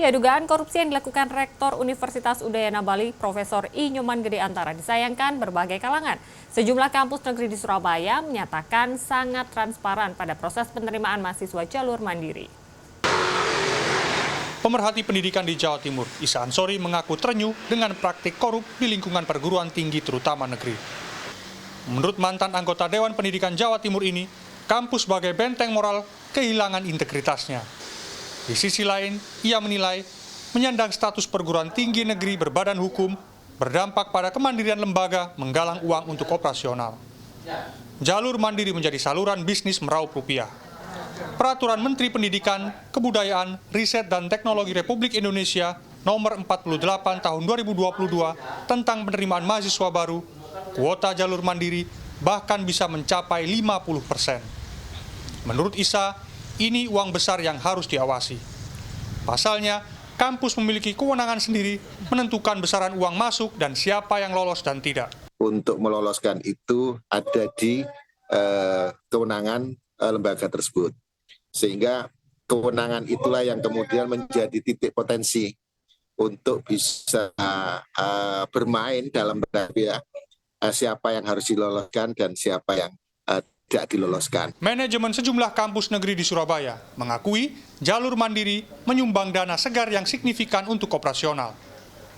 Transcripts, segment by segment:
Ya, dugaan korupsi yang dilakukan Rektor Universitas Udayana Bali, Profesor I. Nyoman Gede Antara disayangkan berbagai kalangan. Sejumlah kampus negeri di Surabaya menyatakan sangat transparan pada proses penerimaan mahasiswa jalur mandiri. Pemerhati pendidikan di Jawa Timur, Isa Ansori mengaku terenyuh dengan praktik korup di lingkungan perguruan tinggi terutama negeri. Menurut mantan anggota Dewan Pendidikan Jawa Timur ini, kampus sebagai benteng moral kehilangan integritasnya. Di sisi lain, ia menilai menyandang status perguruan tinggi negeri berbadan hukum berdampak pada kemandirian lembaga menggalang uang untuk operasional. Jalur mandiri menjadi saluran bisnis meraup rupiah. Peraturan Menteri Pendidikan, Kebudayaan, Riset dan Teknologi Republik Indonesia Nomor 48 Tahun 2022 tentang penerimaan mahasiswa baru, kuota jalur mandiri bahkan bisa mencapai 50%. Menurut Isa, ini uang besar yang harus diawasi. Pasalnya, kampus memiliki kewenangan sendiri menentukan besaran uang masuk dan siapa yang lolos dan tidak. Untuk meloloskan itu ada di kewenangan lembaga tersebut. Sehingga kewenangan itulah yang kemudian menjadi titik potensi untuk bisa bermain dalam siapa yang harus diloloskan dan siapa yang tidak diloloskan. Manajemen sejumlah kampus negeri di Surabaya mengakui jalur mandiri menyumbang dana segar yang signifikan untuk operasional.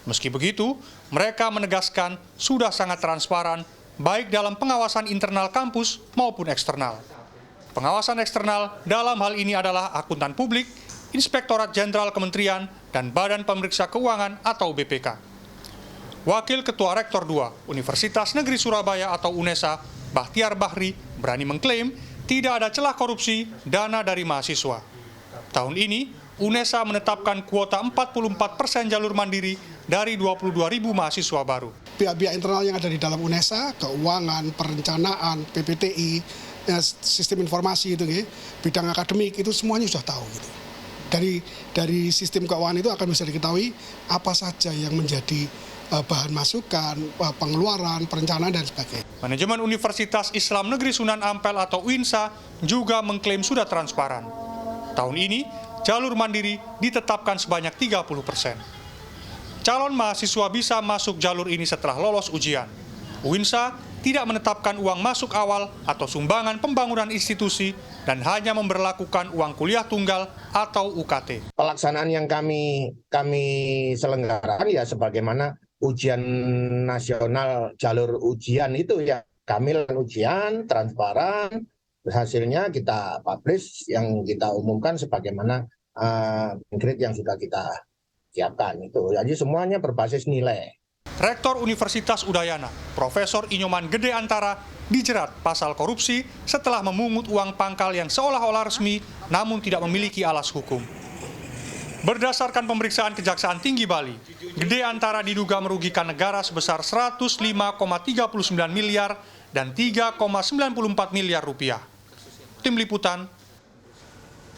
Meski begitu, mereka menegaskan sudah sangat transparan baik dalam pengawasan internal kampus maupun eksternal. Pengawasan eksternal dalam hal ini adalah akuntan publik, Inspektorat Jenderal Kementerian, dan Badan Pemeriksa Keuangan atau BPK. Wakil Ketua Rektor II Universitas Negeri Surabaya atau UNESA, Bahtiar Bahri, berani mengklaim tidak ada celah korupsi dana dari mahasiswa. Tahun ini, UNESA menetapkan kuota 44% jalur mandiri dari 22.000 mahasiswa baru. Pihak-pihak internal yang ada di dalam UNESA, keuangan, perencanaan, PPTI, sistem informasi itu, bidang akademik itu semuanya sudah tahu. Gitu. Dari sistem keuangan itu akan bisa diketahui apa saja yang menjadi bahan masukan, pengeluaran, perencanaan, dan sebagainya. Manajemen Universitas Islam Negeri Sunan Ampel atau UINSA juga mengklaim sudah transparan. Tahun ini, jalur mandiri ditetapkan sebanyak 30%. Calon mahasiswa bisa masuk jalur ini setelah lolos ujian. UINSA tidak menetapkan uang masuk awal atau sumbangan pembangunan institusi dan hanya memberlakukan uang kuliah tunggal atau UKT. Pelaksanaan yang kami selenggarakan ya sebagaimana ujian nasional jalur ujian itu ya, kami lakukan ujian transparan, hasilnya kita publish yang kita umumkan sebagaimana grade yang sudah kita siapkan itu. Jadi semuanya berbasis nilai. Rektor Universitas Udayana, Profesor I. Nyoman Gede Antara, dijerat pasal korupsi setelah memungut uang pangkal yang seolah-olah resmi namun tidak memiliki alas hukum. Berdasarkan pemeriksaan Kejaksaan Tinggi Bali, Gede Antara diduga merugikan negara sebesar 105,39 miliar dan 3,94 miliar rupiah. Tim Liputan,